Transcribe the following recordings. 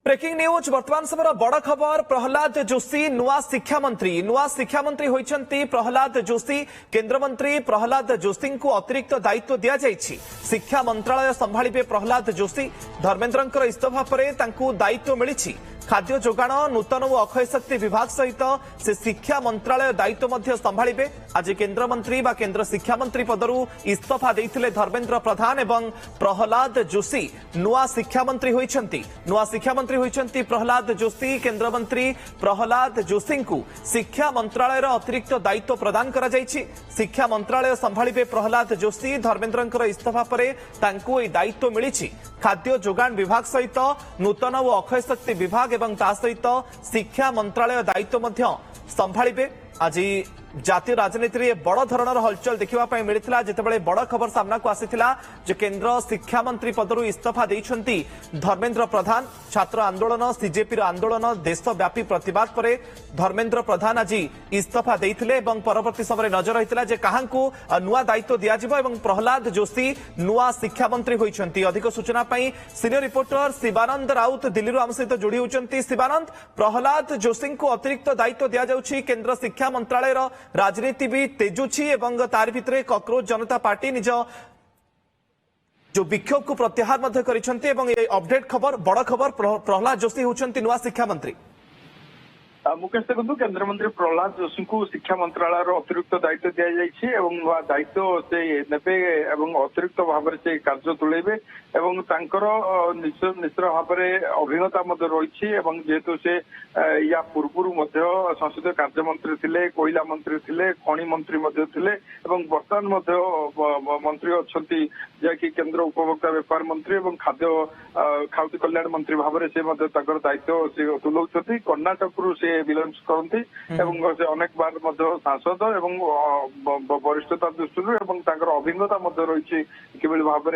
Breaking news वर्तमान समय बड़ खबर प्रहलाद जोशी नुआ शिक्षा मंत्री होइछंती प्रहलाद जोशी केंद्र मंत्री प्रहलाद जोशी को अतिरिक्त दायित्व दिया जायछि। शिक्षा मंत्रालय संभाळिबे प्रहलाद जोशी धर्मेंद्रंकर इस्तफा परे तांकू दायित्व मिलिछि। खाद्य जोगाण नूतन और अक्षय शक्ति विभाग सहित से शिक्षा मंत्रालय दायित्व मध्य संभाळिबे। आज केंद्र मंत्री बा केंद्र शिक्षा मंत्री पदरु इस्तफा देइथिले धर्मेंद्र प्रधान एवं प्रहलाद जोशी नुआ शिक्षा मंत्री होइछंती प्रहलाद जोशी केंद्र मंत्री प्रहलाद जोशी को शिक्षा मंत्रालय अतिरिक्त दायित्व प्रदान करा जायछि। शिक्षा मंत्रालय संभाळिबे प्रहलाद जोशी धर्मेंद्रंकर इस्तफा परे तांकू ए दायित्व मिलिछि। खाद्य जोगाण विभाग सहित नूतन और अक्षय शक्ति विभाग एवं ता सहित शिक्षा मंत्रालय दायित्व मध्य संभाळिबे। आज जातीय राजनीति में बड़ धरणर हलचल देखा मिलता जितेबाला बड़ खबर सामना को आसीथिला जे केंद्र शिक्षा मंत्री पदरु इस्तफा देइछंती धर्मेंद्र प्रधान। छात्र आंदोलन सीजेपी आंदोलन देशव्यापी प्रतिवाद पर धर्मेंद्र प्रधान आज इस्तफा देइथिले एवं परवर्ती समय नजर रहितला जे काहांकू नुआ दायित्व दियाजिबो एवं प्रहलाद जोशी नुआ शिक्षा मंत्री होइछंती। अधिक सूचना पई सीनियर रिपोर्टर शिवानंद राउत दिल्ली आम सहित जोड़ी होउछंती। शिवानंद, प्रहलाद जोशी को अतिरिक्त दायित्व दिया जाउछि। केंद्र शिक्षा मंत्रालय राजनीति भी तेजुछि एवं तार भितरे कॉकरोच जनता पार्टी निज जो विक्षोभ को प्रत्याहार मध्य करिसंती एवं ये अपडेट खबर बड़ खबर प्रहलाद जोशी होउछंती नुआ शिक्षा मंत्री। मुकेश देखु केंद्र मंत्री प्रहलाद जोशी को शिक्षा मंत्रालय अतिरिक्त दायित्व दि जाइए नुआ दायित्व से नेबे अतिरिक्त भाव से कार्य तुलेबे निश्चित भाव अभिज्ञता रही जेहेतु से या पूर्व संसदीय कार्य मंत्री थे, कोयला मंत्री थे, खनि मंत्री थे वर्तमान मंत्री अच्छा जैकि केंद्र उपभोक्ता व्यापार मंत्री और खाद्य कल्याण मंत्री भाव से दायित्व से तुलाऊँच। कर्णाटक से बिलंग्स करती से अनेक बार सांसद एवं वरिष्ठता दृष्टि अभिज्ञता रही कि भाव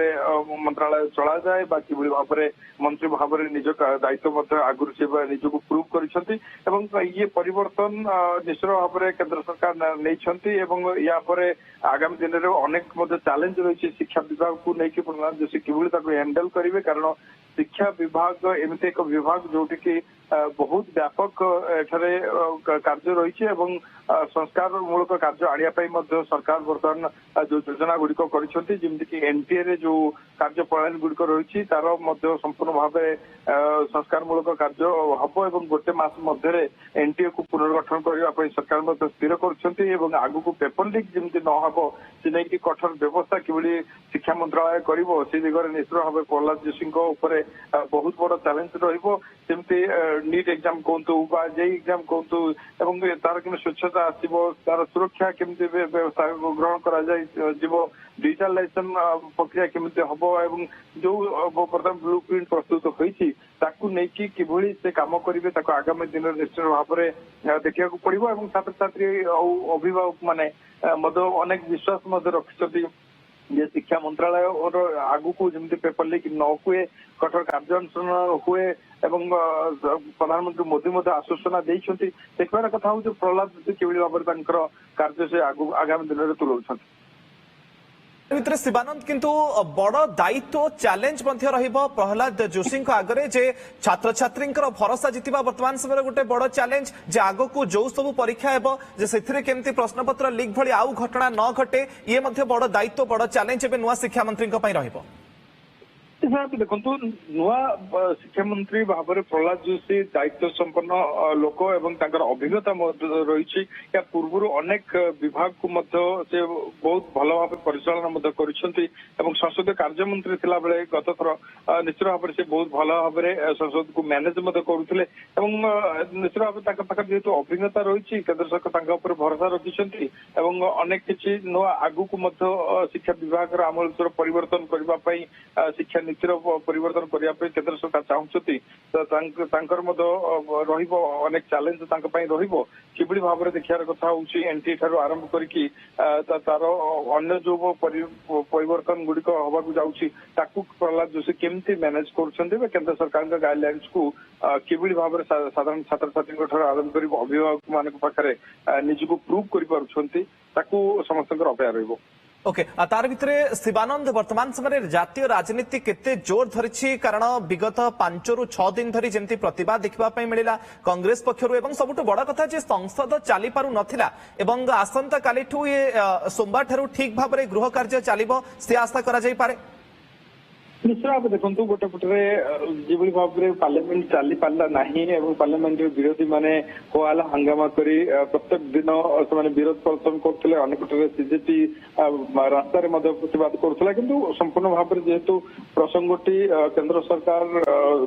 मंत्रालय चला जाए कि भाव मंत्री भाव निज दायित्व आगुरी से निजक प्रूव कर ये परिवर्तन निश्चित भाव केंद्र सरकार नहीं या आगामी दिन में अनेक चैलेंज रही शिक्षा विभाग को लेकिन प्रहलाद जोशी कि हैंडल करेंगे कारण शिक्षा विभाग एमती एक विभाग जोटि की बहुत व्यापक एठारे कार्य रही संस्कार मूलक कार्य आने सरकार बर्तमान जो योजना गुड़िक करमती एनटीए रे जो कार्य प्रणाली गुड़िक रही तार संपूर्ण भाव संस्कार मूलक कार्य हम और गोटे मास मध्य एनटीए को पुनर्गठन करने सरकार स्थिर कर आगु को पेपर लीक जमी न हो से नहीं कठोर व्यवस्था कि शिक्षा मंत्रालय कर दिगरे निश्चित भाव प्रहलाद जोशी बहुत बड़ चैलेंज रमती नीट एग्जाम कहतु जेई एग्जाम कहतु तार कि स्वच्छता आसो तार सुरक्षा केमती व्यवस्था ग्रहण कर डिजिटालाइजेशन प्रक्रिया केमती हम और जो बर्तमान ब्लू प्रिंट प्रस्तुत होती किभली से कम करेंगे आगामी दिन में निश्चित भाव में देखा पड़ो छात्र छात्री अभिभावक माने अनेक विश्वास रखिंट जे शिक्षा मंत्रालय और आगु को जमी पेपर लीक न हुए कठोर कार्यानुष्ठान हुए प्रधानमंत्री मोदी आश्वासना देते देखबार कथा हूँ प्रहलाद जोशी कि भाव में कार्य से आगामी दिन में तुलाऊँ। भितर शिवानंद किंतु बड़ दायित्व चैलेंज प्रहलाद जोशी आगे जे छात्र छात्री भरोसा जितवा वर्तमान समय गोटे बड़ चैलेंज जे आग को जो सब परीक्षा केमती प्रश्नपत्र लीक भली आउ घटना न घटे ये बड़ दायित्व बड़ चैलेंज एवं नुआ शिक्षा मंत्री रहिबो। देखु नुआ शिक्षा मंत्री भाव में प्रहलाद जोशी दायित्व संपन्न लोक एवं अभिज्ञता रही या पूर्व अनेक विभाग को से बहुत भल भाव परिचालन कर संसदीय कार्य मंत्री थिला बेले गत थर निश्चित भाव से बहुत भल भाव संसद को मैनेज करुले निश्चित भाव जेहेतु अभिज्ञता रही केंद्र सरकार भरोसा रखिंट अनेक किसी नुआ आगु को शिक्षा विभाग आमूल परिवर्तन करने शिक्षा नीतिर परिवर्तन करने केंद्र सरकार चाहती अनेक चैलेंज कि भाव में देखा कथा हूँ एनटीए ठार आरंभ करके तार अन्य जो परिवर्तन गुड़िक हवा जाऊँगी प्रहलाद जोशी केमती मैनेज कर केंद्र सरकार गाइडलाइंस को किभली भाव में साधारण छात्र छात्री आरंभ कर अभिभावक मान पाखे निजक प्रूव कर समस्त अपेक्षा रही। ओके तार भितरे शिवानंद वर्तमान समय जातीय राजनीति केते जोर धरिछि कारण विगत 5 रु 6 दिन धरी जेमती प्रतिवाद देखिबा पई मिलिला कांग्रेस पक्षरु एवं सबुठु बड़ कथा जे संसद चाली पारु नथिला एवं आसंता कालीठु ये सोमवार ठारु ठीक भाबरे गृह कार्य चालिबो से आशा करा जाई पारे। निश्चय भाव देखो गोटे पटे जो भाव में पार्लियामेंट चली पारा ना पार्लियामेंट विरोधी मैंने होला हंगामा करी प्रत्येक दिन से विरोध प्रदर्शन करते अनेक सीजेपी रास्त प्रतिवाद करुला कि संपूर्ण भाव में जेहेतु प्रसंगटी केंद्र सरकार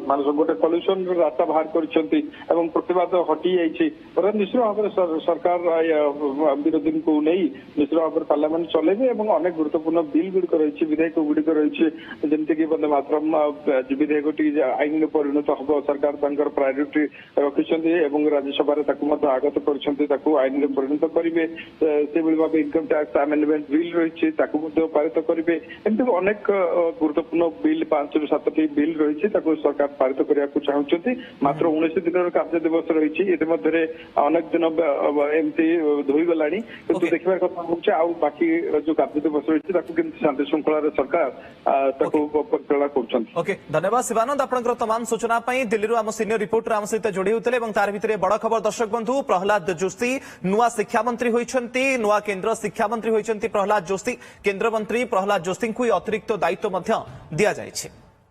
मान गोटे सल्यूशन रास्ता बाहर कर प्रतिवाद हटि जाइए निश्चित भाव में सरकार विरोधी को नहीं निश्चित भाव में पार्लियामेंट चलेबे अनेक गुरुत्वपूर्ण बिल गुड़िक रही विधेयक गुड़िक रही जमीक वंदे मातरम विधेयक आईन परिणत हम सरकार प्रायोरिटी रखिंट राज्यसभा आगत कर आईन में परिणत करेंगे से भाव इनकम टैक्स आमेंडमेंट बिल रही पारित करेंगे एमती अनेक गुरुत्वपूर्ण बिल 5 ରୁ 7ଟି बिल रही सरकार पारित करने को चाहते मात्र 19 दिन कार्य दिवस रही अनेक दिन एमती धोईगला कि देखा कथा हूँ बाकी जो कार्य दिवस रही शांति श्रृंखला सरकार ओके धन्यवाद शिवानंद आपनकर तमाम सूचना पाई दिल्ली आम सीनियर रिपोर्टर आम सहित जोड़ी होते तार भितर बड़ खबर दर्शक बंधु प्रहलाद जोशी नुआ शिक्षा मंत्री होइछंती नुआ केंद्र शिक्षा मंत्री होइछंती प्रहलाद जोशी केंद्र मंत्री प्रहलाद जोशी को अतिरिक्त दायित्व दिया जायछि।